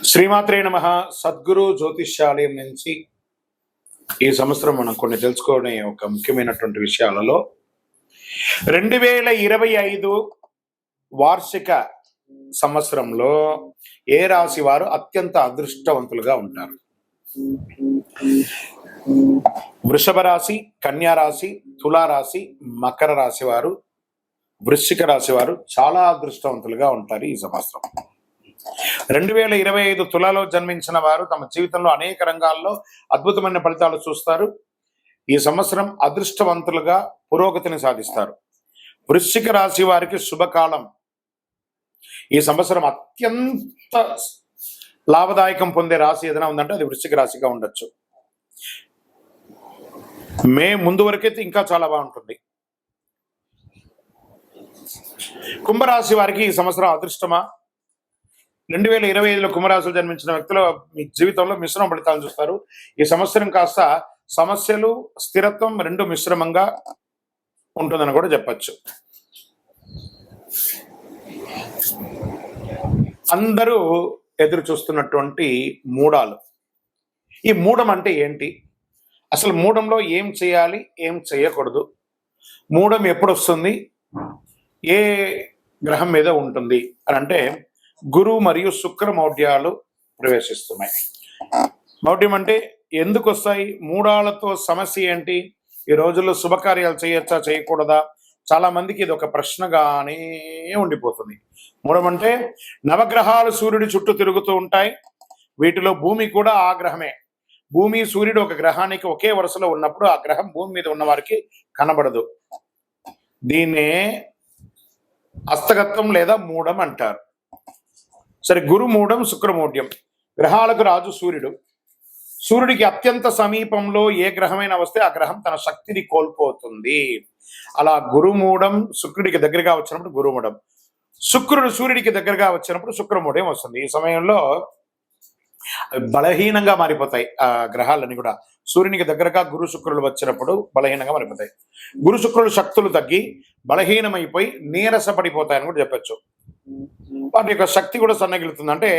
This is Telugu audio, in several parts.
శ్రీమాత్రే నమః. సద్గురు జ్యోతిష్యాలయం నుంచి ఈ సంవత్సరం మనం కొన్ని తెలుసుకోవడం ఒక ముఖ్యమైనటువంటి విషయాలలో 2025 వార్షిక సంవత్సరంలో ఏ రాశి వారు అత్యంత అదృష్టవంతులుగా ఉంటారు? వృషభ రాశి, కన్యా రాశి, తులారాశి, మకర రాశి వారు, వృశ్చిక రాశి వారు చాలా అదృష్టవంతులుగా ఉంటారు ఈ సంవత్సరం. 2025 తులాలో జన్మించిన వారు తమ జీవితంలో అనేక రంగాల్లో అద్భుతమైన ఫలితాలు చూస్తారు. ఈ సంవత్సరం అదృష్టవంతులుగా పురోగతిని సాధిస్తారు. వృశ్చిక రాశి వారికి శుభకాలం. ఈ సంవత్సరం అత్యంత లాభదాయకం పొందే రాశి ఏదైనా ఉందంటే అది వృశ్చిక రాశిగా ఉండొచ్చు. మే ముందు వరకైతే ఇంకా చాలా బాగుంటుంది. కుంభరాశి వారికి ఈ సంవత్సరం అదృష్టమా? 2025లో కుంభరాశిలో జన్మించిన వ్యక్తులు మీ జీవితంలో మిశ్రమ ఫలితాలను చూస్తారు. ఈ సంవత్సరం కాస్త సమస్యలు, స్థిరత్వం రెండు మిశ్రమంగా ఉంటుందని కూడా చెప్పచ్చు. అందరూ ఎదురు చూస్తున్నటువంటి మూడాలు. ఈ మూడం అంటే ఏంటి? అసలు మూడంలో ఏం చేయాలి, ఏం చేయకూడదు? మూడం ఎప్పుడు వస్తుంది, ఏ గ్రహం మీద ఉంటుంది అని అంటే గురు మరియు శుక్ర మౌఢ్యాలు ప్రవేశిస్తున్నాయి. మౌఢ్యం అంటే ఎందుకు వస్తాయి? మూడాలతో సమస్య ఏంటి? ఈ రోజుల్లో శుభకార్యాలు చేయొచ్చా, చేయకూడదా? చాలా మందికి ఇది ఒక ప్రశ్నగానే ఉండిపోతుంది. మూడం అంటే నవగ్రహాలు సూర్యుడి చుట్టూ తిరుగుతూ ఉంటాయి. వీటిలో భూమి కూడా ఆ గ్రహమే. భూమి, సూర్యుడు ఒక గ్రహానికి ఒకే వరుసలో ఉన్నప్పుడు ఆ గ్రహం భూమి మీద ఉన్న వారికి కనబడదు. దీన్నే హస్తగత్వం లేదా మూడం అంటారు. సరే, గురు మూఢం, శుక్రమూఢ్యం. గ్రహాలకు రాజు సూర్యుడు. సూర్యుడికి అత్యంత సమీపంలో ఏ గ్రహమైన వస్తే ఆ గ్రహం తన శక్తిని కోల్పోతుంది. అలా గురుమూఢం శుక్రుడికి దగ్గరగా వచ్చినప్పుడు గురుమూఢం, శుక్రుడు సూర్యుడికి దగ్గరగా వచ్చినప్పుడు శుక్రమూఢం వస్తుంది. ఈ సమయంలో బలహీనంగా మారిపోతాయి ఆ గ్రహాలన్నీ కూడా. సూర్యునికి దగ్గరగా గురు శుక్రులు వచ్చినప్పుడు బలహీనంగా మారిపోతాయి. గురు శుక్రులు శక్తులు తగ్గి బలహీనమైపోయి నీరసపడిపోతాయని కూడా చెప్పచ్చు. వాటి యొక్క శక్తి కూడా సన్నగిలుతుంది. అంటే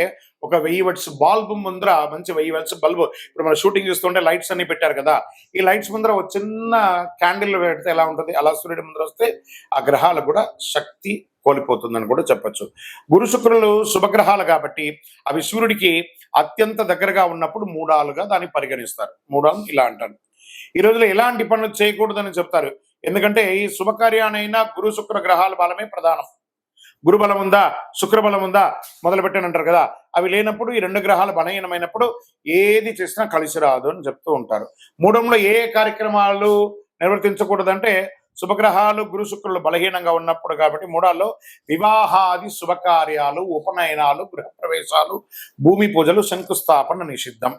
ఒక 1000 వాట్స్ బల్బు ముందర, మంచి 1000 వాట్స్ బల్బు, ఇప్పుడు మనం షూటింగ్ చూస్తుంటే లైట్స్ అన్ని పెట్టారు కదా, ఈ లైట్స్ ముందర ఒక చిన్న క్యాండిల్ పెడితే ఎలా ఉంటుంది, అలా సూర్యుడి ముందర వస్తే ఆ గ్రహాలు కూడా శక్తి కోల్పోతుందని కూడా చెప్పచ్చు. గురు శుక్రులు శుభగ్రహాలు కాబట్టి అవి సూర్యుడికి అత్యంత దగ్గరగా ఉన్నప్పుడు మూడాలుగా దాన్ని పరిగణిస్తారు. మూడాలు ఇలా అంటారు. ఈ రోజులో ఎలాంటి పనులు చేయకూడదని చెప్తారు. ఎందుకంటే ఈ శుభకార్యానైనా గురు శుక్ర గ్రహాల బలమే ప్రధానం. గురుబలం ఉందా, శుక్రబలం ఉందా మొదలు పెట్టానంటారు కదా, అవి లేనప్పుడు ఈ రెండు గ్రహాలు బలహీనమైనప్పుడు ఏది చేసినా కలిసి రాదు అని చెప్తూ ఉంటారు. మూడంలో ఏ కార్యక్రమాలు నిర్వర్తించకూడదంటే శుభగ్రహాలు గురు శుక్రులు బలహీనంగా ఉన్నప్పుడు కాబట్టి మూడాల్లో వివాహాది శుభకార్యాలు, ఉపనయనాలు, గృహప్రవేశాలు, భూమి పూజలు, శంకుస్థాపన నిషిద్ధం.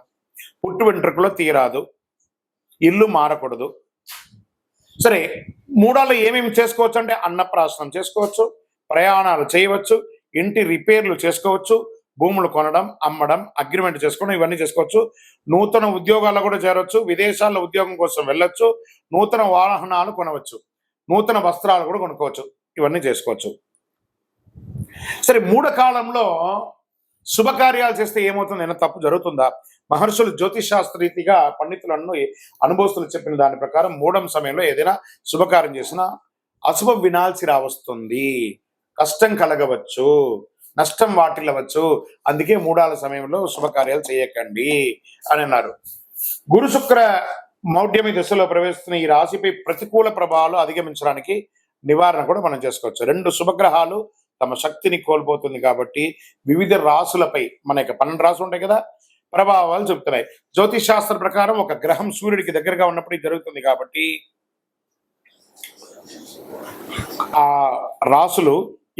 పుట్టు వెంట్రుకలో తీరాదు, ఇల్లు మారకూడదు. సరే, మూడాల్లో ఏమేమి చేసుకోవచ్చు అంటే అన్నప్రాసనం చేసుకోవచ్చు, ప్రయాణాలు చేయవచ్చు, ఇంటి రిపేర్లు చేసుకోవచ్చు, భూములు కొనడం, అమ్మడం, అగ్రిమెంట్ చేసుకోవడం, ఇవన్నీ చేసుకోవచ్చు. నూతన ఉద్యోగాల్లో కూడా చేరవచ్చు, విదేశాల్లో ఉద్యోగం కోసం వెళ్ళొచ్చు, నూతన వాహనాలు కొనవచ్చు, నూతన వస్త్రాలు కూడా కొనుక్కోవచ్చు, ఇవన్నీ చేసుకోవచ్చు. సరే, మూఢ కాలంలో శుభకార్యాలు చేస్తే ఏమవుతుంది? ఏమైనా తప్పు జరుగుతుందా? మహర్షులు జ్యోతిషాస్త్రరీతిగా పండితులను అనుభవస్తులు చెప్పిన దాని ప్రకారం మూఢం సమయంలో ఏదైనా శుభకార్యం చేసినా అశుభం వినాల్సి రావస్తుంది, కష్టం కలగవచ్చు, నష్టం వాటిల్లవచ్చు. అందుకే మూడాల సమయంలో శుభకార్యాలు చేయకండి అని అన్నారు. గురు శుక్ర మౌఢ్యమి దశలో ప్రవేశిస్తున్న ఈ రాశిపై ప్రతికూల ప్రభావాలు అధిగమించడానికి నివారణ కూడా మనం చేసుకోవచ్చు. రెండు శుభగ్రహాలు తమ శక్తిని కోల్పోతుంది కాబట్టి వివిధ రాశులపై, మనకి 12 రాశులు ఉంటాయి కదా, ప్రభావాలు చెప్తున్నాయి. జ్యోతిష్ శాస్త్ర ప్రకారం ఒక గ్రహం సూర్యుడికి దగ్గరగా ఉన్నప్పుడు ఇది జరుగుతుంది కాబట్టి ఆ రాసులు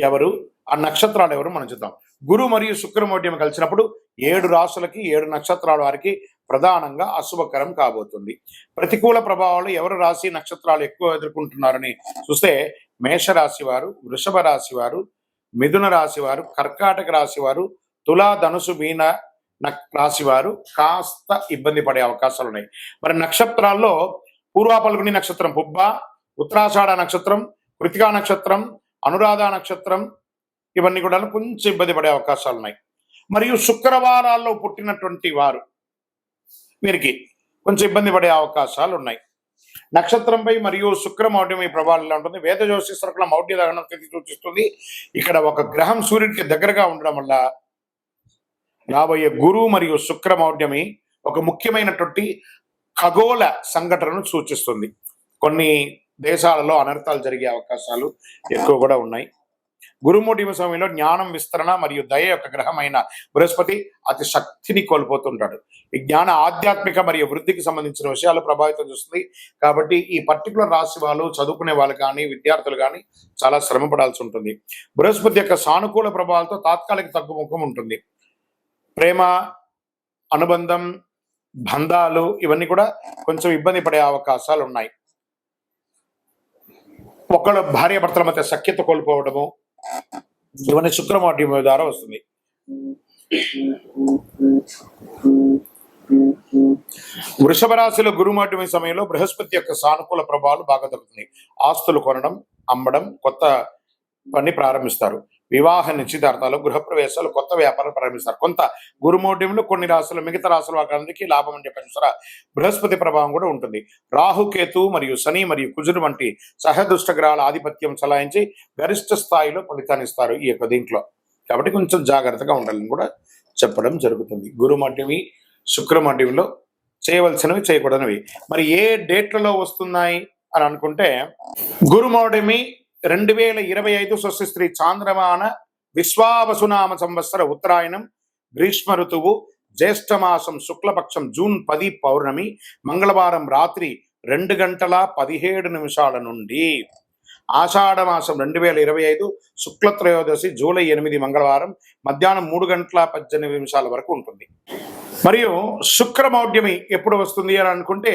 ఎవరు, ఆ నక్షత్రాలు ఎవరు మనం చూద్దాం. గురు మరియు శుక్రమౌఢ్యం కలిసినప్పుడు 7 రాసులకి 7 నక్షత్రాల వారికి ప్రధానంగా అశుభకరం కాబోతుంది. ప్రతికూల ప్రభావాలు ఎవరు రాశి నక్షత్రాలు ఎక్కువ ఎదుర్కొంటున్నారని చూస్తే మేషరాశి వారు, వృషభ రాశి వారు, మిథున రాశి వారు, కర్కాటక రాశి వారు, తులా, ధనుసు, మీన రాశి వారు కాస్త ఇబ్బంది పడే అవకాశాలు ఉన్నాయి. మరి నక్షత్రాల్లో పూర్వ పల్గుని నక్షత్రం పుబ్బ, ఉత్తరాషాఢ నక్షత్రం, కృతికా నక్షత్రం, అనురాధ నక్షత్రం, ఇవన్నీ కూడా కొంచెం ఇబ్బంది పడే అవకాశాలు ఉన్నాయి. మరియు శుక్రవారాల్లో పుట్టినటువంటి వారు వీరికి కొంచెం ఇబ్బంది పడే అవకాశాలు ఉన్నాయి. నక్షత్రంపై మరియు శుక్రమౌఢ్యం ఈ ప్రభావం ఎలా ఉంటుంది? వేద జ్యోతిష్కుల మౌఢ్య దహనం తిథి సూచిస్తుంది. ఇక్కడ ఒక గ్రహం సూర్యుడికి దగ్గరగా ఉండడం వల్ల రాబోయే గురు మరియు శుక్రమౌఢ్యమి ఒక ముఖ్యమైనటువంటి ఖగోళ సంఘటనను సూచిస్తుంది. కొన్ని దేశాలలో అనర్థాలు జరిగే అవకాశాలు ఎక్కువ కూడా ఉన్నాయి. గురుమౌఢ్యం సమయంలో జ్ఞానం విస్తరణ మరియు దయ యొక్క గ్రహమైన బృహస్పతి అతి శక్తిని కోల్పోతుంటాడు. ఈ జ్ఞాన ఆధ్యాత్మిక మరియు వృద్ధికి సంబంధించిన విషయాలు ప్రభావితం చేస్తుంది. కాబట్టి ఈ పర్టికులర్ రాశి వాళ్ళు చదువుకునే వాళ్ళు కానీ విద్యార్థులు కానీ చాలా శ్రమ పడాల్సి ఉంటుంది. బృహస్పతి యొక్క సానుకూల ప్రభావాలతో తాత్కాలిక తగ్గుముఖం ఉంటుంది. ప్రేమ, అనుబంధం, బంధాలు ఇవన్నీ కూడా కొంచెం ఇబ్బంది పడే అవకాశాలు ఉన్నాయి. ఒకళ్ళ భార్యాభర్తల మధ్య సఖ్యత కోల్పోవడము ఇవన్నీ శుక్రమౌఢ్యం ద్వారా వస్తుంది. వృషభ రాశిలో గురుమౌఢ్యం సమయంలో బృహస్పతి యొక్క సానుకూల ప్రభావాలు బాగా తగ్గుతున్నాయి. ఆస్తులు కొనడం, అమ్మడం, కొత్త పని ప్రారంభిస్తారు. వివాహ నిశ్చితార్థాలు, గృహప్రవేశాలు, కొత్త వ్యాపారాలు ప్రారంభిస్తారు. కొంత గురుమౌఢ్యంలో కొన్ని రాశులు మిగతా రాశుల వారికి లాభం అని చెప్పారు సరే. బృహస్పతి ప్రభావం కూడా ఉంటుంది. రాహుకేతు మరియు శని మరియు కుజుడు వంటి సహదుష్ట గ్రహాల ఆధిపత్యం చలాయించి గరిష్ట స్థాయిలో ఫలితాన్ని ఇస్తారు ఈ యొక్క దీంట్లో. కాబట్టి కొంచెం జాగ్రత్తగా ఉండాలని కూడా చెప్పడం జరుగుతుంది. గురుమౌఢ్యమి, శుక్రమౌఢ్యంలో చేయవలసినవి, చేయకూడనివి మరి ఏ డేట్లలో వస్తున్నాయి అని అనుకుంటే, గురుమౌఢ్యమి 2025 స్వస్తి చాంద్రమాన విశ్వావసునామ సంవత్సర ఉత్తరాయణం, గ్రీష్మ ఋతువు, జ్యేష్ఠమాసం శుక్లపక్షం జూన్ 10 పౌర్ణమి, మంగళవారం రాత్రి 2:17 నుండి ఆషాఢమాసం 2025 శుక్లత్రయోదశి జూలై 8 మంగళవారం మధ్యాహ్నం 3:18 వరకు ఉంటుంది. మరియు శుక్రమౌఢ్యమి ఎప్పుడు వస్తుంది అని అనుకుంటే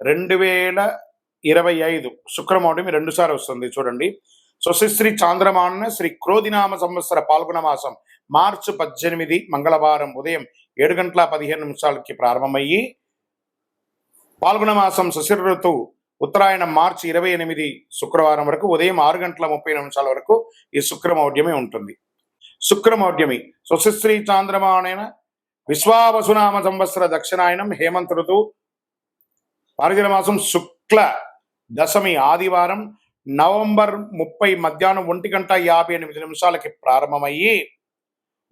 2025 శుక్రమౌఢ్యమి 2 సార్లు వస్తుంది. చూడండి, స్వస్తి చాంద్రమాన శ్రీ క్రోధినామ సంవత్సర పాల్గొన మాసం మార్చి 18 మంగళవారం ఉదయం 7:15 ప్రారంభమయ్యి, పాల్గొన మాసం శశిర ఋతువు ఉత్తరాయణం మార్చి 28 శుక్రవారం వరకు ఉదయం 6:30 వరకు ఈ శుక్రమౌఢ్యమి ఉంటుంది. శుక్రమౌఢ్యమి స్వస్తి చాంద్రమాన విశ్వావసునామ సంవత్సర దక్షిణాయనం హేమంత ఋతువు మార్గశిర మాసం శుక్ల దశమి ఆదివారం నవంబర్ 30 మధ్యాహ్నం 1:58 ప్రారంభమయ్యి,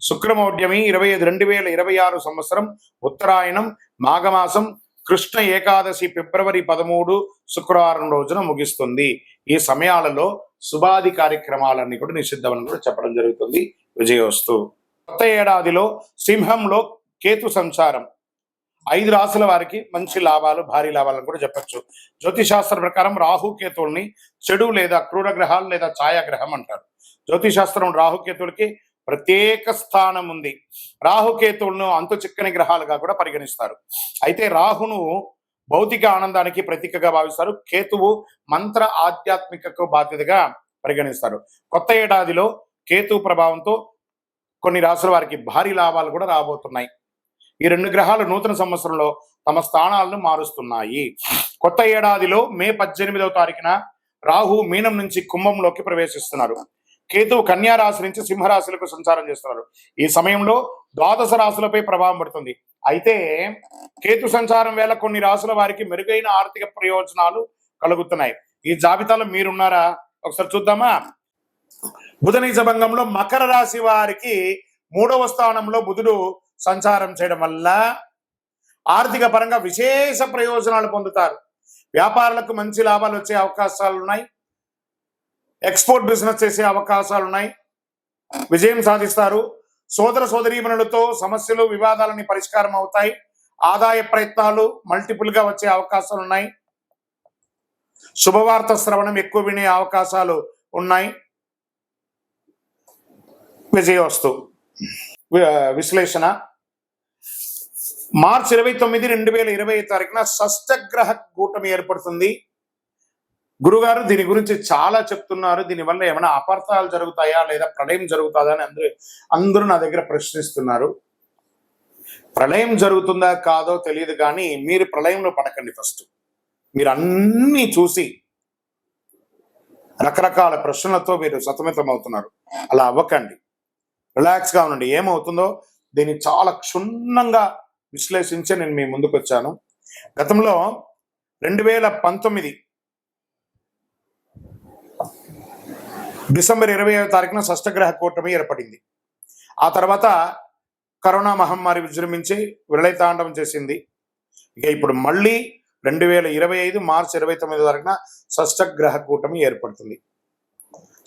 శుక్రమౌఢ్యమి 2026 సంవత్సరం ఉత్తరాయణం మాఘమాసం కృష్ణ ఏకాదశి ఫిబ్రవరి 13 శుక్రవారం రోజున ముగిస్తుంది. ఈ సమయాలలో శుభాది కార్యక్రమాలన్నీ కూడా నిషిద్ధమని కూడా చెప్పడం జరుగుతుంది. విజయోస్తు. కొత్త ఏడాదిలో సింహంలో కేతు సంచారం 5 రాశుల వారికి మంచి లాభాలు, భారీ లాభాలను కూడా చెప్పచ్చు. జ్యోతిశాస్త్ర ప్రకారం రాహుకేతువుల్ని చెడు లేదా క్రూర గ్రహాలు లేదా ఛాయాగ్రహం అంటారు. జ్యోతిశాస్త్రం రాహుకేతువులకి ప్రత్యేక స్థానం ఉంది. రాహుకేతువులను అంతు చిక్కని గ్రహాలుగా కూడా పరిగణిస్తారు. అయితే రాహును భౌతిక ఆనందానికి ప్రతీకగా భావిస్తారు. కేతువు మంత్ర ఆధ్యాత్మికకు బాధ్యతగా పరిగణిస్తారు. కొత్త ఏడాదిలో కేతు ప్రభావంతో కొన్ని రాశుల వారికి భారీ లాభాలు కూడా రాబోతున్నాయి. ఈ 2 గ్రహాలు నూతన సంవత్సరంలో తమ స్థానాలను మారుస్తున్నాయి. కొత్త ఏడాదిలో మే 18వ తారీఖున రాహు మీనం నుంచి కుంభంలోకి ప్రవేశిస్తున్నారు. కేతువు కన్యా రాశి నుంచి సింహరాశులకు సంచారం చేస్తున్నారు. ఈ సమయంలో ద్వాదశ రాశులపై ప్రభావం పడుతుంది. అయితే కేతు సంచారం వేళ కొన్ని రాశుల వారికి మెరుగైన ఆర్థిక ప్రయోజనాలు కలుగుతున్నాయి. ఈ జాబితాలో మీరున్నారా? ఒకసారి చూద్దామా. బుధ నీచ భంగంలో మకర రాశి వారికి 3వ స్థానంలో బుధుడు సంచారం చేయడం వల్ల ఆర్థిక పరంగా విశేష ప్రయోజనాలు పొందుతారు. వ్యాపారులకు మంచి లాభాలు వచ్చే అవకాశాలు ఉన్నాయి. ఎక్స్పోర్ట్ బిజినెస్ చేసే అవకాశాలు ఉన్నాయి. విజయం సాధిస్తారు. సోదర సోదరీమణులతో సమస్యలు, వివాదాలని పరిష్కారం అవుతాయి. ఆదాయ ప్రయత్నాలు మల్టిపుల్ గా వచ్చే అవకాశాలు ఉన్నాయి. శుభవార్త శ్రవణం ఎక్కువ వినే అవకాశాలు ఉన్నాయి. విజయోస్తు. విశ్లేషణ. మార్చి 29, 2020 షష్టగ్రహ కూటమి ఏర్పడుతుంది. గురుగారు దీని గురించి చాలా చెప్తున్నారు. దీనివల్ల ఏమైనా అపార్థాలు జరుగుతాయా లేదా ప్రళయం జరుగుతుందా అని అందరూ నా దగ్గర ప్రశ్నిస్తున్నారు. ప్రళయం జరుగుతుందా కాదో తెలియదు, కానీ మీరు ప్రళయంలో పడకండి. ఫస్ట్ మీరు అన్నీ చూసి రకరకాల ప్రశ్నలతో మీరు సతమతం అవుతున్నారు. అలా అవ్వకండి. రిలాక్స్గా ఉండండి. ఏమవుతుందో దీన్ని చాలా క్షుణ్ణంగా విశ్లేషించి నేను మీ ముందుకు వచ్చాను. గతంలో 2019 డిసెంబర్ 20వ తారీఖున షష్టగ్రహ కూటమి ఏర్పడింది. ఆ తర్వాత కరోనా మహమ్మారి విజృంభించి విలయతాండవం చేసింది. ఇక ఇప్పుడు మళ్ళీ 2025 మార్చి 29వ తారీఖున షష్టగ్రహ కూటమి ఏర్పడుతుంది.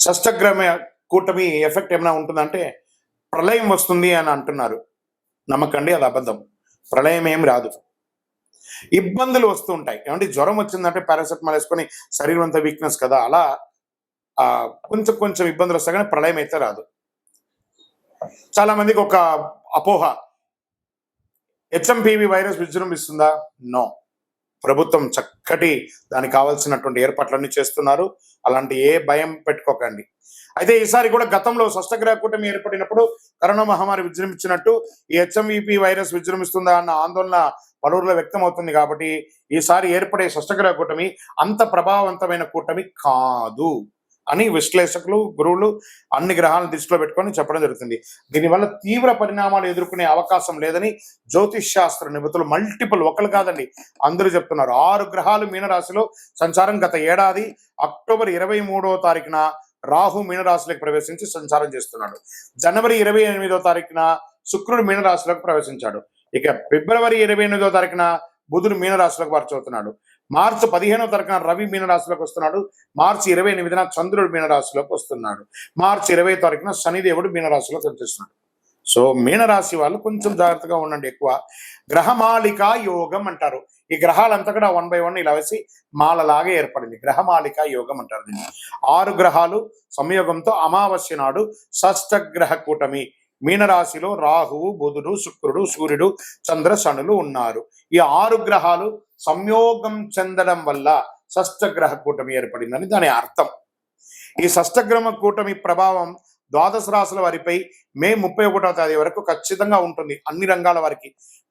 షష్టగ్రహ కూటమి ఎఫెక్ట్ ఏమైనా ఉంటుందంటే ప్రళయం వస్తుంది అని అంటున్నారు. నమ్మకండి, అది అబద్ధం. ప్రళయం ఏం రాదు. ఇబ్బందులు వస్తూ ఉంటాయి. ఏమంటే జ్వరం వచ్చిందంటే పారాసెటమాల్ వేసుకొని శరీరం అంతా వీక్నెస్ కదా, అలా కొంచెం కొంచెం ఇబ్బందులు వస్తాయి, కానీ ప్రళయం అయితే రాదు. చాలా మందికి ఒక అపోహ, హెచ్ఎంపివి వైరస్ విజృంభిస్తుందా? నో. ప్రభుత్వం చక్కటి దానికి కావాల్సినటువంటి ఏర్పాట్లన్నీ చేస్తున్నారు. అలాంటి ఏ భయం పెట్టుకోకండి. అయితే ఈసారి కూడా గతంలో షష్టగ్రహ కూటమి ఏర్పడినప్పుడు కరోనా మహమ్మారి విజృంభించినట్టు ఈ హెచ్ఎంవిపి వైరస్ విజృంభిస్తుందా అన్న ఆందోళన పలువురిలో వ్యక్తం అవుతుంది. కాబట్టి ఈసారి ఏర్పడే షష్టగ్రహ కూటమి అంత ప్రభావవంతమైన కూటమి కాదు అని విశ్లేషకులు, గురువులు అన్ని గ్రహాలను దృష్టిలో పెట్టుకొని చెప్పడం జరుగుతుంది. దీనివల్ల తీవ్ర పరిణామాలు ఎదుర్కొనే అవకాశం లేదని జ్యోతిష్ శాస్త్ర నిపుణులు మల్టిపుల్, ఒకరు కాదండి, అందరూ చెప్తున్నారు. 6 గ్రహాలు మీనరాశిలో సంచారం. గత ఏడాది అక్టోబర్ 23వ తారీఖున రాహు మీనరాశిలోకి ప్రవేశించి సంచారం చేస్తున్నాడు. జనవరి 28వ తారీఖున శుక్రుడు మీనరాశిలోకి ప్రవేశించాడు. ఇక ఫిబ్రవరి 28వ తారీఖున బుధుడు మీనరాశిలోకి మార్చవుతున్నాడు. మార్చి 15వ తారీఖున రవి మీనరాశిలోకి వస్తున్నాడు. మార్చి 28న చంద్రుడు మీనరాశిలోకి వస్తున్నాడు. మార్చి 20వ తారీఖున శనిదేవుడు మీనరాశిలోకి వచ్చేస్తున్నాడు. సో మీనరాశి వాళ్ళు కొంచెం జాగ్రత్తగా ఉండండి. ఎక్కువ గ్రహమాలిక యోగం అంటారు. ఈ గ్రహాలంతా కూడా 1 by 1 ఇలా వేసి మాలలాగా ఏర్పడింది. గ్రహమాలిక యోగం అంటారు దీన్ని. 6 గ్రహాలు సంయోగంతో అమావాస్య నాడు షష్టగ్రహ కూటమి మీనరాశిలో రాహువు, బుధుడు, శుక్రుడు, సూర్యుడు, చంద్ర, శనులు ఉన్నారు. ఈ 6 గ్రహాలు సంయోగం చెందడం వల్ల షష్టగ్రహ కూటమి ఏర్పడిందని దాని అర్థం. ఈ షష్టగ్రహ కూటమి ప్రభావం ద్వాదశ రాశుల వారిపై మే 31వ తేదీ వరకు ఖచ్చితంగా ఉంటుంది, అన్ని రంగాల వారికి.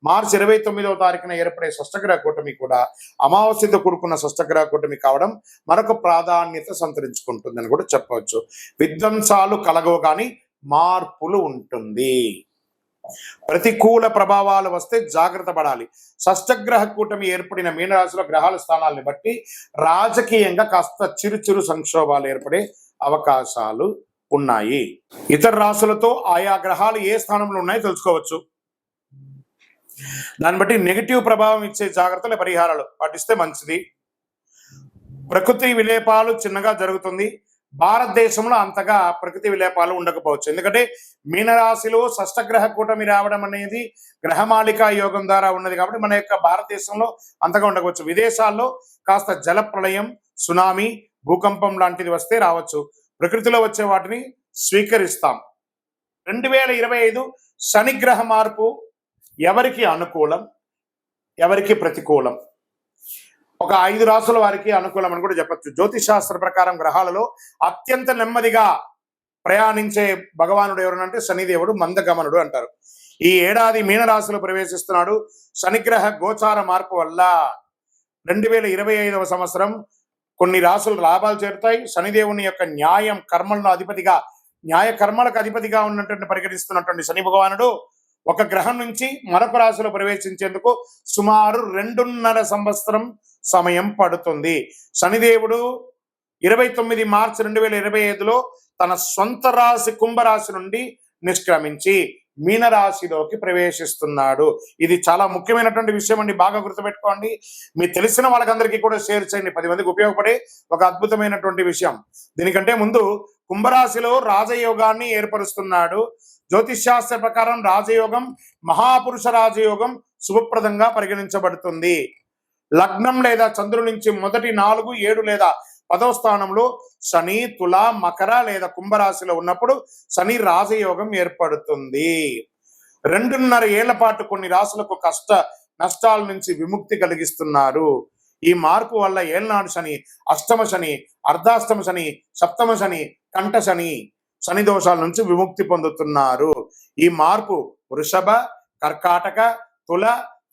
మార్చి 29వ తారీఖున ఏర్పడే షష్టగ్రహ కూటమి కూడా అమావాస్యతో కూడుకున్న షష్టగ్రహ కూటమి కావడం మరొక ప్రాధాన్యత సంతరించుకుంటుందని కూడా చెప్పవచ్చు. విధ్వంసాలు కలగవు కానీ మార్పులు ఉంటుంది. ప్రతికూల ప్రభావాలు వస్తే జాగ్రత్త పడాలి. షష్టగ్రహ కూటమి ఏర్పడిన మీనరాశిలో గ్రహాల స్థానాలను బట్టి రాజకీయంగా కాస్త చిరు సంక్షోభాలు ఏర్పడే అవకాశాలు ఉన్నాయి. ఇతర రాశులతో ఆయా గ్రహాలు ఏ స్థానంలో ఉన్నాయో తెలుసుకోవచ్చు. దాన్ని బట్టి నెగిటివ్ ప్రభావం ఇచ్చే జాగ్రత్తల పరిహారాలు పాటిస్తే మంచిది. ప్రకృతి విలేపాలు చిన్నగా జరుగుతుంది. భారతదేశంలో అంతగా ప్రకృతి విలేపాలు ఉండకపోవచ్చు. ఎందుకంటే మీనరాశిలో షష్టగ్రహ కూటమి రావడం అనేది గ్రహమాలిక యోగం ద్వారా ఉన్నది కాబట్టి మన యొక్క భారతదేశంలో అంతగా ఉండకపోవచ్చు. విదేశాల్లో కాస్త జల ప్రళయం, సునామీ, భూకంపం లాంటిది వస్తే రావచ్చు. ప్రకృతిలో వచ్చే వాటిని స్వీకరిస్తాం. 2025 శనిగ్రహ మార్పు ఎవరికి అనుకూలం, ఎవరికి ప్రతికూలం? ఒక 5 రాశుల వారికి అనుకూలం అని కూడా చెప్పచ్చు. జ్యోతిష్ శాస్త్ర ప్రకారం గ్రహాలలో అత్యంత నెమ్మదిగా ప్రయాణించే భగవానుడు ఎవరనంటే శనిదేవుడు, మందగమనుడు అంటారు. ఈ ఏడాది మీనరాశిలో ప్రవేశిస్తున్నాడు. శనిగ్రహ గోచార మార్పు వల్ల 2025వ సంవత్సరం కొన్ని రాశులు లాభాలు చేరుతాయి. శనిదేవుని యొక్క న్యాయ కర్మలకు అధిపతిగా ఉన్నటువంటి పరిగణిస్తున్నటువంటి శని భగవానుడు ఒక గ్రహం నుంచి మరొక రాశిలో ప్రవేశించేందుకు సుమారు 2.5 సంవత్సరం సమయం పడుతుంది. శనిదేవుడు 29 మార్చి 2025లో తన సొంత రాశి కుంభరాశి నుండి నిష్క్రమించి మీనరాశిలోకి ప్రవేశిస్తున్నాడు. ఇది చాలా ముఖ్యమైనటువంటి విషయం అండి, బాగా గుర్తుపెట్టుకోండి. మీకు తెలిసిన వాళ్ళకందరికీ కూడా షేర్ చేయండి. 10 మందికి ఉపయోగపడే ఒక అద్భుతమైనటువంటి విషయం. దీనికంటే ముందు కుంభరాశిలో రాజయోగాన్ని ఏర్పరుస్తున్నాడు. జ్యోతిష్ శాస్త్ర ప్రకారం రాజయోగం మహాపురుష రాజయోగం శుభప్రదంగా పరిగణించబడుతుంది. లగ్నం లేదా చంద్రుడి నుంచి మొదటి 4, 7 లేదా 10వ స్థానంలో శని తుల, మకర లేదా కుంభరాశిలో ఉన్నప్పుడు శని రాజయోగం ఏర్పడుతుంది. 2.5 ఏళ్ల పాటు కొన్ని రాశులకు కష్ట నష్టాల నుంచి విముక్తి కలిగిస్తున్నారు. ఈ మార్పు వల్ల ఏళ్నాడు శని, అష్టమ శని, అర్ధాష్టమ శని, సప్తమ శని, కంఠ శని, శని దోషాల నుంచి విముక్తి పొందుతున్నారు. ఈ మార్పు వృషభ, కర్కాటక, తుల,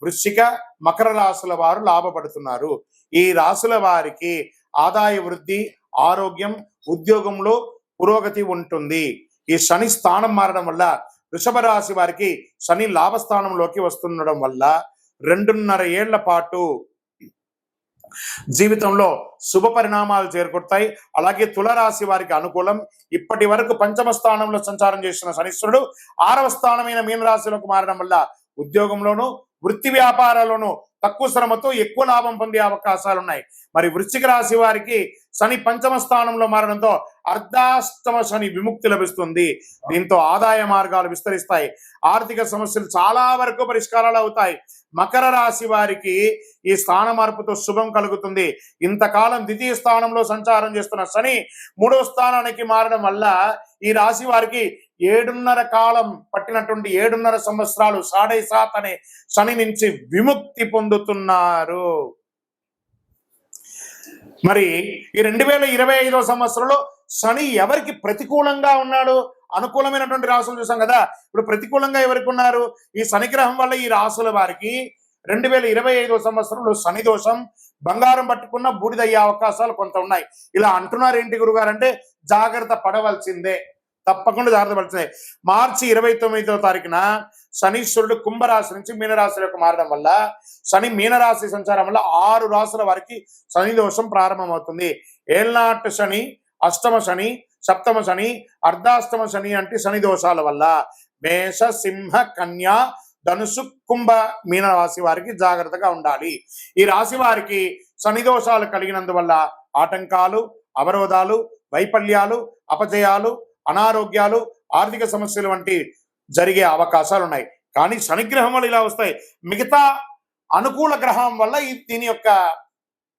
వృశ్చిక, మకర రాశుల వారు లాభపడుతున్నారు. ఈ రాశుల వారికి ఆదాయ వృద్ధి, ఆరోగ్యం, ఉద్యోగంలో పురోగతి ఉంటుంది. ఈ శని స్థానం మారడం వల్ల వృషభ రాశి వారికి శని లాభస్థానంలోకి వస్తుండడం వల్ల 2.5 ఏళ్ల పాటు జీవితంలో శుభ పరిణామాలు చేకూరుతాయి. అలాగే తులరాశి వారికి అనుకూలం. ఇప్పటి వరకు పంచమ స్థానంలో సంచారం చేసిన శనీశ్వరుడు 6వ స్థానమైన మీనరాశిలోకి మారడం వల్ల ఉద్యోగంలోనూ వృత్తి వ్యాపారాల్లోనూ తక్కువ శ్రమతో ఎక్కువ లాభం పొందే అవకాశాలు ఉన్నాయి. మరి వృశ్చిక రాశి వారికి శని పంచమ స్థానంలో మారడంతో అర్ధాష్టమ శని విముక్తి లభిస్తుంది. దీంతో ఆదాయ మార్గాలు విస్తరిస్తాయి. ఆర్థిక సమస్యలు చాలా వరకు పరిష్కారాలు అవుతాయి. మకర రాశి వారికి ఈ స్థాన మార్పుతో శుభం కలుగుతుంది. ఇంతకాలం ద్వితీయ స్థానంలో సంచారం చేస్తున్న శని 3వ స్థానానికి మారడం వల్ల ఈ రాశి వారికి 7.5 కాలం పట్టినటువంటి 7.5 సంవత్సరాలు 7.5 అనే శని నుంచి విముక్తి పొందుతున్నారు. మరి ఈ 2025వ సంవత్సరంలో శని ఎవరికి ప్రతికూలంగా ఉన్నాడు? అనుకూలమైనటువంటి రాశులు చూసాం కదా. ఇప్పుడు ప్రతికూలంగా ఎవరికి ఉన్నారు? ఈ శని గ్రహం వల్ల ఈ రాశుల వారికి 2025వ సంవత్సరంలో శని దోషం, బంగారం పట్టుకున్న బూడిదయ్యే అవకాశాలు కొంత ఉన్నాయి. ఇలా అంటున్నారు ఏంటి గురుగారు అంటే జాగ్రత్త పడవలసిందే, తప్పకుండా జాగ్రత్త పడాల్సిందే. మార్చి 29వ తారీఖున శనీశ్వరుడు కుంభరాశి నుంచి మీనరాశిలోకి మారడం వల్ల శని మీనరాశి సంచారం వల్ల 6 రాశుల వారికి శని దోషం ప్రారంభమవుతుంది. ఏళ్నాటి శని, అష్టమ శని, సప్తమ శని, అర్ధాష్టమ శని అంటే శని దోషాల వల్ల మేష, సింహ, కన్య, ధనుసు, కుంభ, మీన రాశి వారికి జాగ్రత్తగా ఉండాలి. ఈ రాశి వారికి శని దోషాలు కలిగినందువల్ల ఆటంకాలు, అవరోధాలు, వైఫల్యాలు, అపజయాలు, అనారోగ్యాలు, ఆర్థిక సమస్యలు వంటి జరిగే అవకాశాలు ఉన్నాయి. కానీ శనిగ్రహం వల్ల ఇలా వస్తాయి. మిగతా అనుకూల గ్రహం వల్ల దీని యొక్క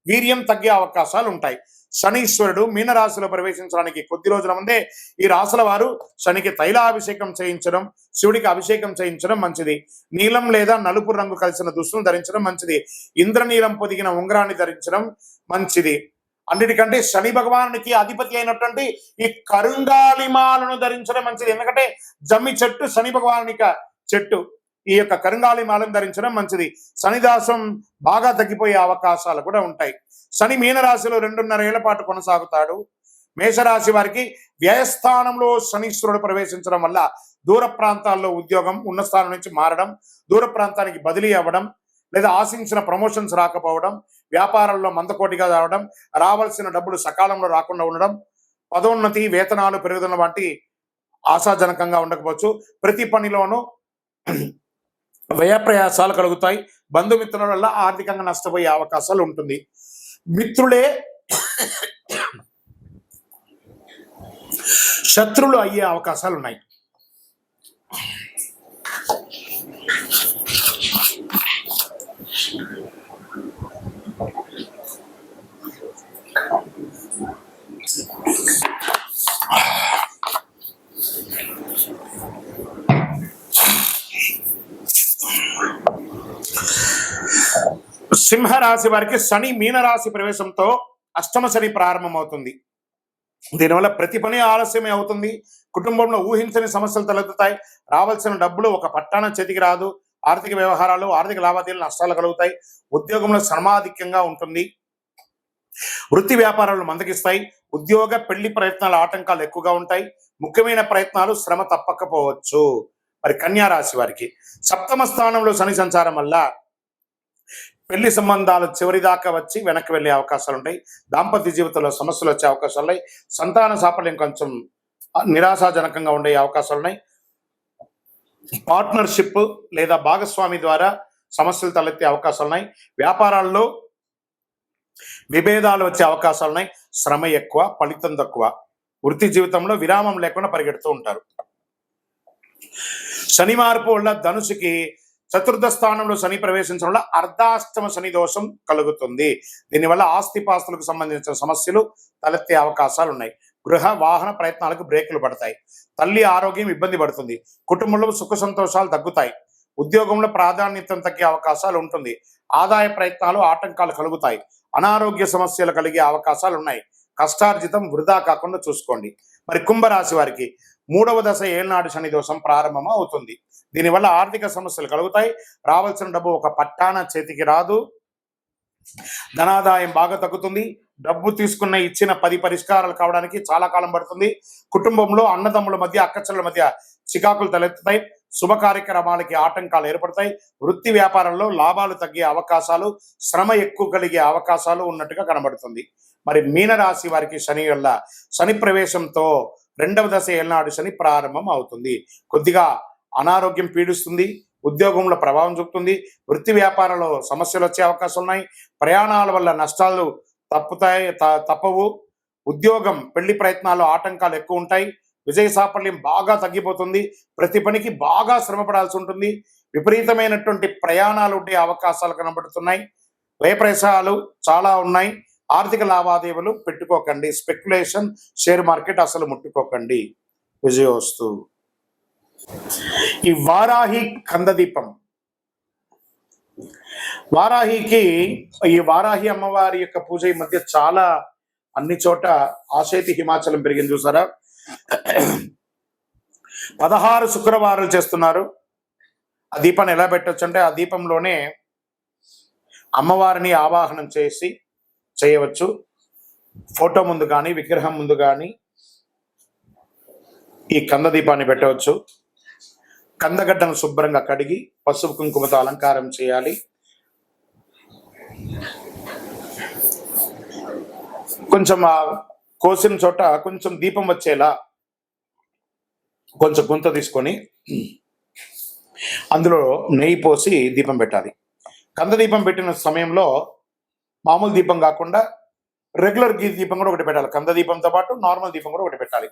వీర్యం తగ్గే అవకాశాలు ఉంటాయి. శనీశ్వరుడు మీనరాశిలో ప్రవేశించడానికి కొద్ది రోజుల ముందే ఈ రాశుల వారు శనికి తైలాభిషేకం చేయించడం, శివుడికి అభిషేకం చేయించడం మంచిది. నీలం లేదా నలుపు రంగు కలిసిన దుస్తులను ధరించడం మంచిది. ఇంద్రనీలం పొదిగిన ఉంగరాన్ని ధరించడం మంచిది. అన్నిటికంటే శని భగవానునికి అధిపతి అయినటువంటి ఈ కరుంగాలిమాలను ధరించడం మంచిది. ఎందుకంటే జమ్మి చెట్టు శని భగవానునిక చెట్టు. ఈ యొక్క కరుంగాలిమాలను ధరించడం మంచిది. శనిదాసం బాగా తగ్గిపోయే అవకాశాలు కూడా ఉంటాయి. శని మీనరాశిలో 2.5 ఏళ్ల పాటు కొనసాగుతాడు. మేషరాశి వారికి వ్యయస్థానంలో శనీశ్వరుడు ప్రవేశించడం వల్ల దూర ప్రాంతాల్లో ఉద్యోగం ఉన్న స్థానం నుంచి మారడం, దూర ప్రాంతానికి బదిలీ అవ్వడం, లేదా ఆశించిన ప్రమోషన్స్ రాకపోవడం, వ్యాపారంలో మందకోటిగా రావడం, రావాల్సిన డబ్బులు సకాలంలో రాకుండా ఉండడం, పదోన్నతి, వేతనాలు పెరుగుదల వంటి ఆశాజనకంగా ఉండకపోవచ్చు. ప్రతి పనిలోనూ వ్యయప్రయాసాలు కలుగుతాయి. బంధుమిత్రుల వల్ల ఆర్థికంగా నష్టపోయే అవకాశాలు ఉంటుంది. మిత్రులే శత్రువులు అయ్యే అవకాశాలు ఉన్నాయి. సింహరాశి వారికి శని మీనరాశి ప్రవేశంతో అష్టమ శని ప్రారంభమవుతుంది. దీనివల్ల ప్రతి పని ఆలస్యమే అవుతుంది. కుటుంబంలో ఊహించని సమస్యలు తలెత్తుతాయి. రావాల్సిన డబ్బులు ఒక పట్టాన చేతికి రాదు. ఆర్థిక వ్యవహారాలు, ఆర్థిక లావాదేవీలు నష్టాలు కలుగుతాయి. ఉద్యోగంలో శ్రమాధిక్యంగా ఉంటుంది. వృత్తి వ్యాపారాలు మందగిస్తాయి. ఉద్యోగ పెళ్లి ప్రయత్నాల ఆటంకాలు ఎక్కువగా ఉంటాయి. ముఖ్యమైన ప్రయత్నాలు శ్రమ తప్పకపోవచ్చు. మరి కన్యా రాశి వారికి సప్తమ స్థానంలో శని సంచారం వల్ల పెళ్లి సంబంధాలు చివరి దాకా వచ్చి వెనక్కి వెళ్ళే అవకాశాలు ఉంటాయి. దాంపత్య జీవితంలో సమస్యలు వచ్చే అవకాశాలు ఉన్నాయి. సంతాన సాఫల్యం కొంచెం నిరాశాజనకంగా ఉండే అవకాశాలు ఉన్నాయి. పార్ట్నర్షిప్ లేదా భాగస్వామి ద్వారా సమస్యలు తలెత్తే అవకాశాలు ఉన్నాయి. వ్యాపారాల్లో విభేదాలు వచ్చే అవకాశాలు ఉన్నాయి. శ్రమ ఎక్కువ, ఫలితం తక్కువ. వృత్తి జీవితంలో విరామం లేకుండా పరిగెడుతూ ఉంటారు. శని మార్పు వల్ల ధనుసుకి చతుర్థ స్థానంలో శని ప్రవేశించడం వల్ల అర్ధాష్టమ శని దోషం కలుగుతుంది. దీనివల్ల ఆస్తిపాస్తులకు సంబంధించిన సమస్యలు తలెత్తే అవకాశాలు ఉన్నాయి. గృహ వాహన ప్రయత్నాలకు బ్రేకులు పడతాయి. తల్లి ఆరోగ్యం ఇబ్బంది పడుతుంది. కుటుంబంలో సుఖ సంతోషాలు తగ్గుతాయి. ఉద్యోగంలో ప్రాధాన్యత తగ్గే అవకాశాలు ఉంటుంది. ఆదాయ ప్రయత్నాలు ఆటంకాలు కలుగుతాయి. అనారోగ్య సమస్యలు కలిగే అవకాశాలు ఉన్నాయి. కష్టార్జితం వృధా కాకుండా చూసుకోండి. మరి కుంభరాశి వారికి 3వ దశ ఏళ్నాడు శని దోషం ప్రారంభం అవుతుంది. దీనివల్ల ఆర్థిక సమస్యలు కలుగుతాయి. రావాల్సిన డబ్బు ఒక పట్టాన చేతికి రాదు. ధనాదాయం బాగా తగ్గుతుంది. డబ్బు తీసుకున్న ఇచ్చిన 10 పరిష్కారాలు కావడానికి చాలా కాలం పడుతుంది. కుటుంబంలో అన్నదమ్ముల మధ్య, అక్కచెల్లెల మధ్య చికాకులు తలెత్తుతాయి, శుభ కార్యక్రమాలకి ఆటంకాలు ఏర్పడతాయి, వృత్తి వ్యాపారంలో లాభాలు తగ్గే అవకాశాలు, శ్రమ ఎక్కువ కలిగే అవకాశాలు ఉన్నట్టుగా కనబడుతుంది. మరి మీనరాశి వారికి శని వల్ల శని ప్రవేశంతో 2వ దశ ఏళ్ళనాడు శని ప్రారంభం అవుతుంది. కొద్దిగా అనారోగ్యం పీడిస్తుంది, ఉద్యోగంలో ప్రభావం చూపుతుంది, వృత్తి వ్యాపారంలో సమస్యలు వచ్చే అవకాశాలు ఉన్నాయి, ప్రయాణాల వల్ల నష్టాలు తప్పవు, ఉద్యోగం పెళ్లి ప్రయత్నాల్లో ఆటంకాలు ఎక్కువ ఉంటాయి, విజయ సాఫల్యం బాగా తగ్గిపోతుంది, ప్రతి పనికి బాగా శ్రమపడాల్సి ఉంటుంది, విపరీతమైనటువంటి ప్రయాణాలు ఉండే అవకాశాలు కనబడుతున్నాయి, వ్యయప్రయాసాలు చాలా ఉన్నాయి, ఆర్థిక లావాదేవీలు పెట్టుకోకండి, స్పెక్యులేషన్ షేర్ మార్కెట్ అసలు ముట్టుకోకండి. విజయోస్తు. ఈ వారాహి కందదీపం, వారాహికి ఈ వారాహి అమ్మవారి యొక్క పూజ ఈ మధ్య చాలా అన్ని చోట ఆశేతి హిమాచలం పెరిగింది చూసారా. 16 శుక్రవారాలు చేస్తున్నారు. ఆ దీపాన్ని ఎలా పెట్టొచ్చు అంటే ఆ దీపంలోనే అమ్మవారిని ఆవాహనం చేయవచ్చు. ఫోటో ముందు కానీ విగ్రహం ముందు కానీ ఈ కంద దీపాన్ని పెట్టవచ్చు. కందగడ్డను శుభ్రంగా కడిగి పసుపు కుంకుమతో అలంకారం చేయాలి. కొంచెం ఆ కోసిన చోట కొంచెం దీపం వచ్చేలా కొంచెం గుంత తీసుకొని అందులో నెయ్యి పోసి దీపం పెట్టాలి. కంద దీపం పెట్టిన సమయంలో మామూలు దీపం కాకుండా రెగ్యులర్ దీపం కూడా ఒకటి పెట్టాలి. కంద దీపంతో పాటు నార్మల్ దీపం కూడా ఒకటి పెట్టాలి.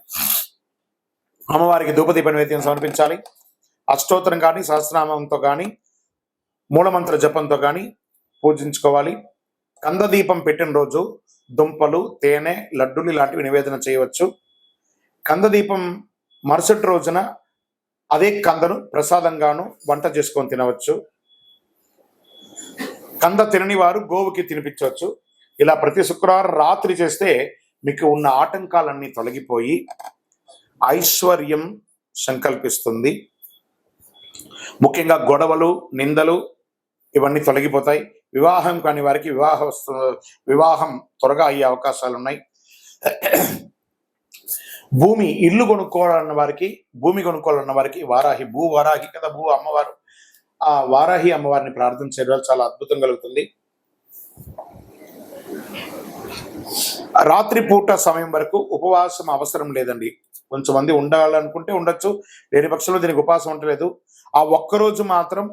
అమ్మవారికి ధూపదీప నైవేద్యం సమర్పించాలి. అష్టోత్తరం కానీ సహస్రనామంతో కానీ మూలమంత్ర జపంతో కానీ పూజించుకోవాలి. కంద దీపం పెట్టిన రోజు దుంపలు, తేనె, లడ్డూలు ఇలాంటివి నివేదన చేయవచ్చు. కంద దీపం మరుసటి రోజున అదే కందను ప్రసాదంగాను వంట చేసుకొని తినవచ్చు. కంద తినని వారు గోవుకి తినిపించవచ్చు. ఇలా ప్రతి శుక్రవారం రాత్రి చేస్తే మీకు ఉన్న ఆటంకాలన్నీ తొలగిపోయి ఐశ్వర్యం సంకల్పిస్తుంది. ముఖ్యంగా గొడవలు, నిందలు ఇవన్నీ తొలగిపోతాయి. వివాహం కాని వారికి వివాహం త్వరగా అయ్యే అవకాశాలు ఉన్నాయి. ఇల్లు కొనుక్కోవాలన్న వారికి, భూమి కొనుక్కోవాలన్న వారికి వారాహి కదా భూ అమ్మవారు, ఆ వారాహి అమ్మవారిని ప్రార్థన చేయడం చాలా అద్భుతం కలుగుతుంది. రాత్రి పూట సమయం వరకు ఉపవాసం అవసరం లేదండి. కొంచెం మంది ఉండాలనుకుంటే ఉండొచ్చు, లేని పక్షంలో దీనికి ఉపవాసం ఉండలేదు. ఆ ఒక్కరోజు మాత్రం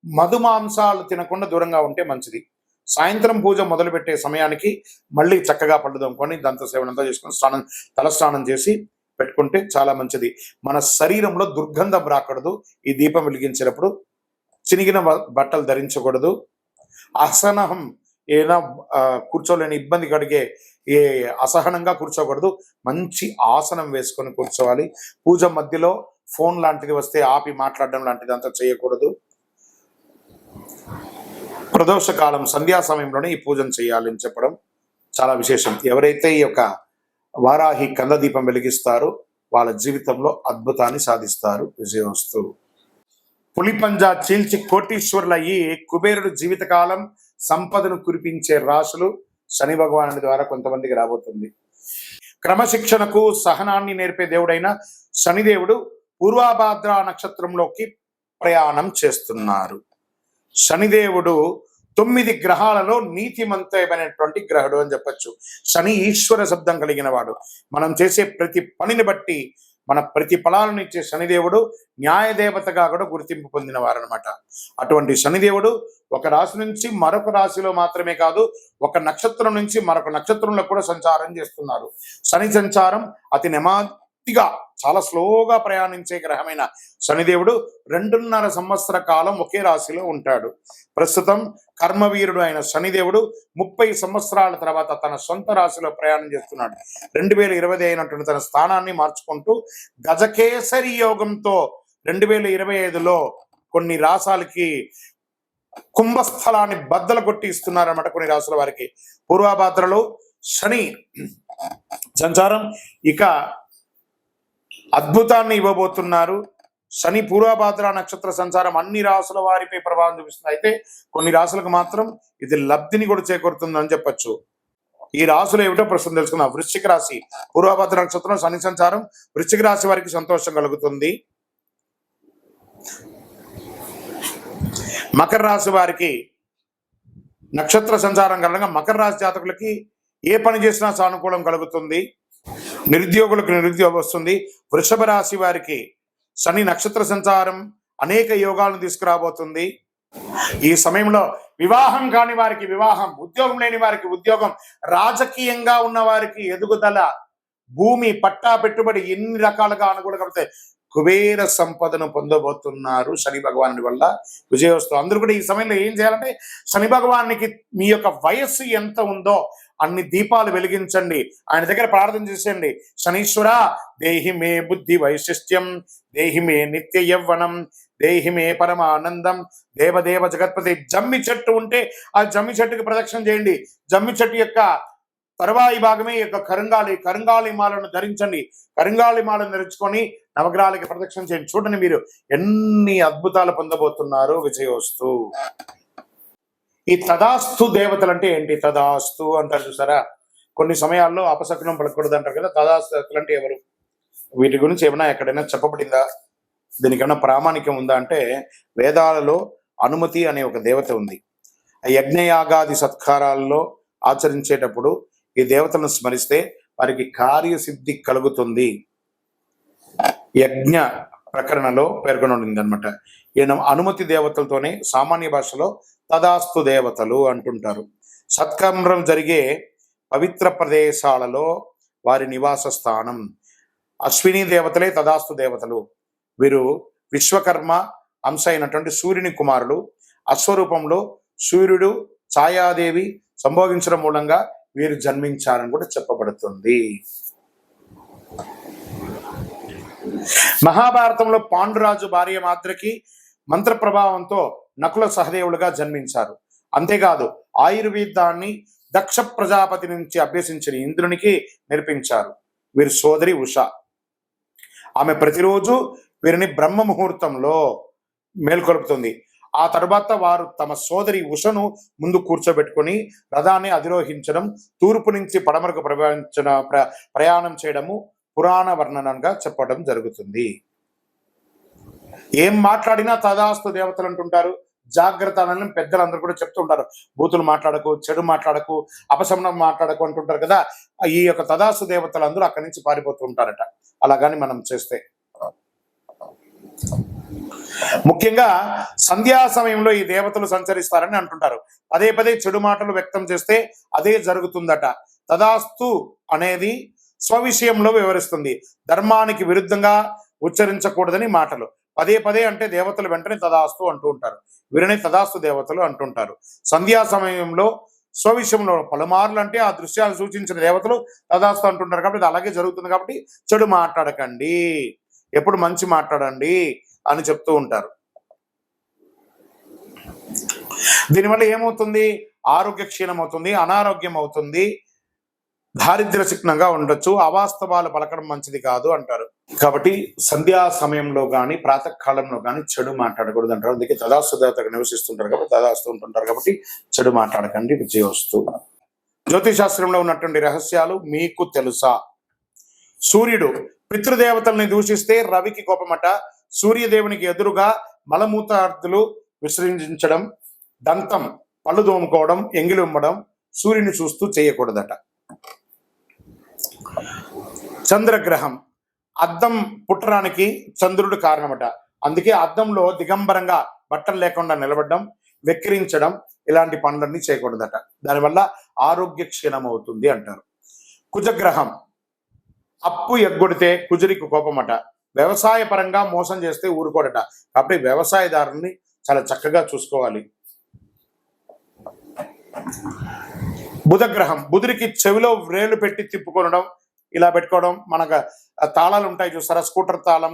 మధుమాంసాలు తినకుండా దూరంగా ఉంటే మంచిది. సాయంత్రం పూజ మొదలుపెట్టే సమయానికి మళ్ళీ చక్కగా పళ్ళు దొంగకొని దంత సేవనంతా చేసుకొని తలస్నానం చేసి పెట్టుకుంటే చాలా మంచిది. మన శరీరంలో దుర్గంధం రాకూడదు. ఈ దీపం వెలిగించినప్పుడు చినిగిన బట్టలు ధరించకూడదు. అసహనం ఏదైనా కూర్చోలేని ఇబ్బంది కలిగే అసహనంగా కూర్చోకూడదు. మంచి ఆసనం వేసుకొని కూర్చోవాలి. పూజ మధ్యలో ఫోన్ లాంటిది వస్తే ఆపి మాట్లాడడం లాంటిది అంతా చేయకూడదు. ప్రదోష కాలం సంధ్యా సమయంలోనే ఈ పూజను చేయాలని చెప్పడం చాలా విశేషం. ఎవరైతే ఈ యొక్క వారాహి కంద దీపం వెలిగిస్తారో వాళ్ళ జీవితంలో అద్భుతాన్ని సాధిస్తారు. విజయోస్తు. పులిపంజా చీల్చి కోటీశ్వరులయ్యి కుబేరుడు జీవితకాలం సంపదను కురిపించే రాశులు శని భగవానుడి ద్వారా కొంతమందికి రాబోతుంది. క్రమశిక్షణకు సహనాన్ని నేర్పే దేవుడైన శనిదేవుడు పూర్వభాద్ర నక్షత్రంలోకి ప్రయాణం చేస్తున్నారు. శనిదేవుడు 9 గ్రహాలలో నీతిమంతమైనటువంటి గ్రహుడు అని చెప్పచ్చు. శని ఈశ్వర శబ్దం కలిగిన వాడు. మనం చేసే ప్రతి పనిని బట్టి మన ప్రతిఫలాలను ఇచ్చే శనిదేవుడు న్యాయదేవతగా కూడా గుర్తింపు పొందిన వారు అనమాట. అటువంటి శనిదేవుడు ఒక రాశి నుంచి మరొక రాశిలో మాత్రమే కాదు, ఒక నక్షత్రం నుంచి మరొక నక్షత్రంలో కూడా సంచారం చేస్తున్నారు. శని సంచారం అతి నెమ్మదిగా చాలా స్లోగా ప్రయాణించే గ్రహమైన శనిదేవుడు 2.5 సంవత్సర కాలం ఒకే రాశిలో ఉంటాడు. ప్రస్తుతం కర్మవీరుడు అయిన శనిదేవుడు 30 సంవత్సరాల తర్వాత తన సొంత రాశిలో ప్రయాణం చేస్తున్నాడు. 2020 అయినటువంటి తన స్థానాన్ని మార్చుకుంటూ గజకేసరి యోగంతో 2025లో కొన్ని రాశాలకి కుంభస్థలాన్ని బద్దలు కొట్టి ఇస్తున్నారన్నమాట. కొన్ని రాశుల వారికి పూర్వభాద్రలో శని సంచారం ఇక అద్భుతాన్ని ఇవ్వబోతున్నారు. శని పూర్వభాద్ర నక్షత్ర సంచారం అన్ని రాశుల వారిపై ప్రభావం చూపిస్తుంది. అయితే కొన్ని రాశులకు మాత్రం ఇది లబ్ధిని కూడా చేకూరుతుందని చెప్పచ్చు. ఈ రాశులు ఏమిటో ప్రస్తుతం తెలుసుకుందాం. వృశ్చిక రాశి పూర్వభాద్ర నక్షత్రం శని సంచారం వృశ్చిక రాశి వారికి సంతోషం కలుగుతుంది. మకర రాశి వారికి నక్షత్ర సంచారం కారణంగా మకర రాశి జాతకులకి ఏ పని చేసినా సానుకూలం కలుగుతుంది. నిరుద్యోగులకు నిరుద్యోగం వస్తుంది. వృషభ రాశి వారికి శని నక్షత్ర సంచారం అనేక యోగాలను తీసుకురాబోతుంది. ఈ సమయంలో వివాహం కాని వారికి వివాహం, ఉద్యోగం లేని వారికి ఉద్యోగం, రాజకీయంగా ఉన్న వారికి ఎదుగుదల, భూమి పట్టా పెట్టుబడి ఎన్ని రకాలుగా అనుకూలంగా కుబేర సంపదను పొందబోతున్నారు శని భగవానుడి వల్ల. విజయోస్తు. అందరూ కూడా ఈ సమయంలో ఏం చేయాలంటే శని భగవానికి మీ యొక్క వయస్సు ఎంత ఉందో అన్ని దీపాలు వెలిగించండి, ఆయన దగ్గర ప్రార్థన చేసేయండి. శనీశ్వర దేహి మే బుద్ధి వైశిష్ట్యం, దేహి మే నిత్య యవ్వనం, దేహి మే పరమానందం, దేవదేవ జగత్పతి. జమ్మి చెట్టు ఉంటే ఆ జమ్మి చెట్టుకి ప్రదక్షిణ చేయండి. జమ్మి చెట్టు యొక్క తరువాయి భాగమే యొక్క కరుంగాళి మాలను ధరించండి. కరుంగాళి మాలను ధరించుకొని నవగ్రహాలకి ప్రదక్షిణ చేయండి. చూడండి మీరు ఎన్ని అద్భుతాలు పొందబోతున్నారు. విజయోస్తు. ఈ తదాస్తు దేవతలు అంటే ఏంటి? తదాస్తు అంటారు చూసారా, కొన్ని సమయాల్లో అపశకునం పలకూడదు అంటారు కదా. తదాస్తు దేవతలు అంటే ఎవరు? వీటి గురించి ఏమైనా ఎక్కడైనా చెప్పబడిందా? దీనికి ఏమైనా ప్రామాణికం ఉందా అంటే వేదాలలో అనుమతి అనే ఒక దేవత ఉంది. యజ్ఞయాగాది సత్కారాల్లో ఆచరించేటప్పుడు ఈ దేవతలను స్మరిస్తే వారికి కార్యసిద్ధి కలుగుతుంది. యజ్ఞ ప్రకరణలో పేర్కొనబడింది అనమాట. ఈయన అనుమతి దేవతలతోనే సామాన్య భాషలో తదాస్తు దేవతలు అంటుంటారు. సత్కర్మం జరిగే పవిత్ర ప్రదేశాలలో వారి నివాస స్థానం. అశ్విని దేవతలే తదాస్తు దేవతలు. వీరు విశ్వకర్మ అంశ అయినటువంటి సూర్యుని కుమారులు. అశ్వరూపంలో సూర్యుడు ఛాయాదేవి సంభోగించడం మూలంగా వీరు జన్మించారని కూడా చెప్పబడుతుంది. మహాభారతంలో పాండురాజు భార్య మాద్రికి మంత్ర ప్రభావంతో నకుల సహదేవులుగా జన్మించారు. అంతేకాదు ఆయుర్వేదాన్ని దక్ష ప్రజాపతి నుంచి అభ్యసించిన ఇంద్రునికి నేర్పించారు. వీరి సోదరి ఉష. ఆమె ప్రతిరోజు వీరిని బ్రహ్మ ముహూర్తంలో మేల్కొల్పుతుంది. ఆ తర్వాత వారు తమ సోదరి ఉషను ముందు కూర్చోబెట్టుకొని రథాన్ని అధిరోహించడం, తూర్పు నుంచి పడమరకు ప్రయాణం చేయడము పురాణ వర్ణనంగా చెప్పడం జరుగుతుంది. ఏం మాట్లాడినా తదాస్తు దేవతలు అంటుంటారు. జాగ్రత్త అని పెద్దలందరూ కూడా చెప్తూ ఉంటారు. బూతులు మాట్లాడకు, చెడు మాట్లాడకు, అపశమనం మాట్లాడకు అంటుంటారు కదా. ఈ యొక్క తదాస్తు దేవతలు అందరూ అక్కడి నుంచి పారిపోతూ ఉంటారట అలాగని మనం చేస్తే. ముఖ్యంగా సంధ్యా సమయంలో ఈ దేవతలు సంచరిస్తారని అంటుంటారు. పదే పదే చెడు మాటలు వ్యక్తం చేస్తే అదే జరుగుతుందట. తదాస్తు అనేది స్వవిషయంలో వివరిస్తుంది. ధర్మానికి విరుద్ధంగా ఉచ్చరించకూడదని మాటలు. పదే పదే అంటే దేవతలు వెంటనే తదాస్తు అంటూ ఉంటారు. వీరిని తదాస్తు దేవతలు అంటుంటారు. సంధ్యా సమయంలో స్వవిషయంలో పలుమార్లు అంటే ఆ దృశ్యాలు సూచించిన దేవతలు తదాస్తు అంటుంటారు. కాబట్టి ఇది అలాగే జరుగుతుంది. కాబట్టి చెడు మాట్లాడకండి, ఎప్పుడు మంచి మాట్లాడండి అని చెప్తూ ఉంటారు. దీనివల్ల ఏమవుతుంది? ఆరోగ్య క్షీణం అవుతుంది, అనారోగ్యం అవుతుంది, దారిద్ర్య చిహ్నంగా ఉండొచ్చు, అవాస్తవాలు పలకడం మంచిది కాదు అంటారు. కాబట్టి సంధ్యా సమయంలో కానీ ప్రాతకాలంలో కానీ చెడు మాట్లాడకూడదు అంటారు. అందుకే తదాస్తు దేవతగా నివసిస్తుంటారు కాబట్టి తదాస్తు ఉంటుంటారు కాబట్టి చెడు మాట్లాడకండి. విజయోస్తు. జ్యోతిశాస్త్రంలో ఉన్నటువంటి రహస్యాలు మీకు తెలుసా? సూర్యుడు పితృదేవతల్ని దూషిస్తే రవికి కోపమట. సూర్యదేవునికి ఎదురుగా మలమూత్రాదులు విసర్జించడం, దంతం పళ్ళు దోముకోవడం, ఎంగిలి ఉమ్మడం సూర్యుని చూస్తూ చేయకూడదట. చంద్రగ్రహం అద్దం పుట్టడానికి చంద్రుడు కారణమట. అందుకే అద్దంలో దిగంబరంగా బట్టలు లేకుండా నిలబడడం, వెక్కిరించడం ఇలాంటి పనులన్నీ చేయకూడదట. దానివల్ల ఆరోగ్య క్షీణం అవుతుంది అంటారు. కుజగ్రహం అప్పు ఎగ్గొడితే కుజుడికి కోపమట. వ్యవసాయ పరంగా మోసం చేస్తే ఊరుకోడట. కాబట్టి వ్యవసాయదారుల్ని చాలా చక్కగా చూసుకోవాలి. బుధగ్రహం బుధుడికి చెవిలో వ్రేలు పెట్టి తిప్పుకొనడం, ఇలా పెట్టుకోవడం. మనకు తాళాలు ఉంటాయి చూసారా, స్కూటర్ తాళం,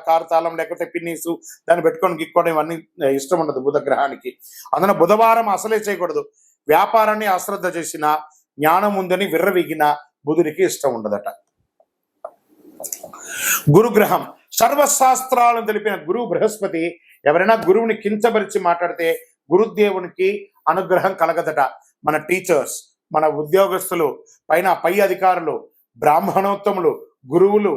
కారు తాళం, లేకపోతే పిన్నీసు, దాన్ని పెట్టుకొని గిక్కోవడం ఇవన్నీ ఇష్టం ఉండదు బుధగ్రహానికి. అందున బుధవారం అసలే చేయకూడదు. వ్యాపారాన్ని అశ్రద్ధ చేసిన, జ్ఞానం ఉందని విర్రవీగిన బుధుడికి ఇష్టం ఉండదట. గురుగ్రహం సర్వశాస్త్రాలను తెలిపిన గురువు బృహస్పతి ఎవరైనా గురువుని కించపరిచి మాట్లాడితే గురుదేవునికి అనుగ్రహం కలగదట. మన టీచర్స్, మన ఉద్యోగస్తులు, పై అధికారులు, బ్రాహ్మణోత్తములు, గురువులు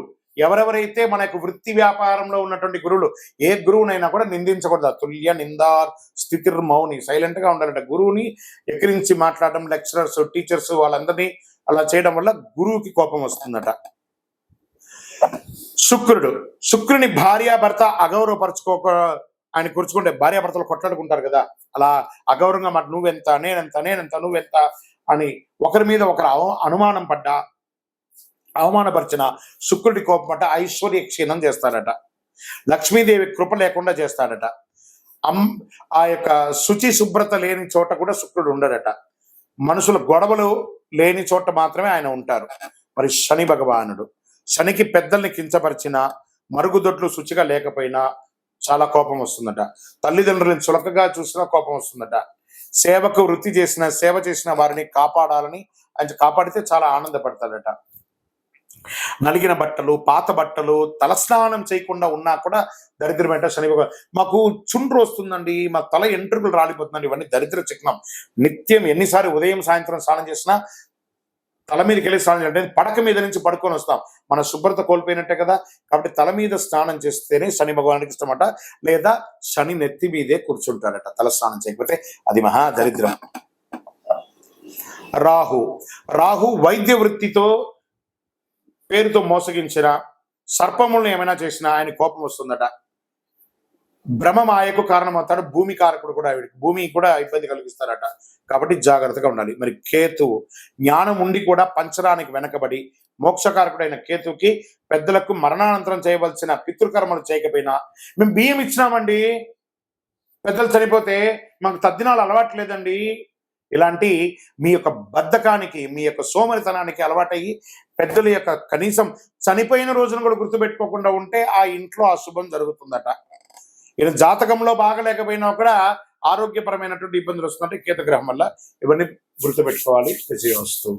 ఎవరెవరైతే మన యొక్క వృత్తి వ్యాపారంలో ఉన్నటువంటి గురువులు, ఏ గురువునైనా కూడా నిందించకూడదు. తుల్య నిందార్ స్థితిర్ మౌని, సైలెంట్ గా ఉండాలంట. గురువుని ఎక్కిరించి మాట్లాడడం, లెక్చరర్స్ టీచర్స్ వాళ్ళందరినీ అలా చేయడం వల్ల గురువుకి కోపం వస్తుందట. శుక్రుని భార్యాభర్త అగౌరవపరచుకోక ఆయన కూర్చుకుంటే, భార్యాభర్తలు కొట్లాడుకుంటారు కదా, అలా అగౌరవంగా మాట నువ్వెంత నేనెంత నువ్వెంత అని ఒకరి మీద ఒకరు అనుమానం పడ్డా, అవమానపరిచిన శుక్రుడి కోపం అంట ఐశ్వర్య క్షీణం చేస్తాడట. లక్ష్మీదేవి కృప లేకుండా చేస్తాడట. ఆ యొక్క శుచి శుభ్రత లేని చోట కూడా శుక్రుడు ఉండడట. మనుషుల గొడవలు లేని చోట మాత్రమే ఆయన ఉంటారు. మరి శని భగవానుడు, శనికి పెద్దల్ని కించపరిచిన, మరుగుదొడ్లు శుచిగా లేకపోయినా చాలా కోపం వస్తుందట. తల్లిదండ్రులను చులకగా చూసినా కోపం వస్తుందట. సేవకు వృత్తి చేసిన, సేవ చేసిన వారిని కాపాడాలని ఆయన కాపాడితే చాలా ఆనందపడతాడట. నలిగిన బట్టలు, పాత బట్టలు, తలస్నానం చేయకుండా ఉన్నా కూడా దరిద్రం ఏంటో శని భగవాన్. మాకు చుండ్రు వస్తుందండి, మా తల ఎంట్రుకలు రాలిపోతుందండి, ఇవన్నీ దరిద్ర చిహ్నం. నిత్యం ఎన్నిసార్లు ఉదయం సాయంత్రం స్నానం చేసినా తల మీదకి వెళ్ళి స్నానం చేయాలంటే పడక మీద నుంచి పడుకొని వస్తాం, మన శుభ్రత కోల్పోయినట్టే కదా. కాబట్టి తల మీద స్నానం చేస్తేనే శని భగవానికి ఇష్టమట. లేదా శని నెత్తి మీదే కూర్చుంటాడట తల స్నానం చేయకపోతే, అది మహా దరిద్రం. రాహు వైద్య వృత్తితో పేరుతో మోసగించిన, సర్పములను ఏమైనా చేసినా ఆయన కోపం వస్తుందట. భ్రమమాయకు కారణమవుతాడు. భూమి కారకుడు కూడా ఆవిడికి, భూమి కూడా ఇబ్బంది కలిగిస్తారట. కాబట్టి జాగ్రత్తగా ఉండాలి. మరి కేతువు జ్ఞానం ఉండి కూడా పంచడానికి వెనకబడి, మోక్షకారకుడైన కేతువుకి పెద్దలకు మరణానంతరం చేయవలసిన పితృకర్మలు చేయకపోయినా, మేము బియ్యం ఇచ్చినామండి, పెద్దలు చనిపోతే మాకు తద్దినాలు అలవాట్లేదండి, ఇలాంటి మీ యొక్క బద్ధకానికి, మీ యొక్క సోమరితనానికి అలవాటయ్యి పెద్దల యొక్క కనీసం చనిపోయిన రోజును కూడా గుర్తుపెట్టుకోకుండా ఉంటే ఆ ఇంట్లో అశుభం జరుగుతుందట. ఇలా జాతకంలో బాగలేకపోయినా కూడా ఆరోగ్యపరమైనటువంటి ఇబ్బందులు వస్తుందంటే కేతు గ్రహం వల్ల. ఇవన్నీ గుర్తుపెట్టుకోవాలి. విజయోస్తు.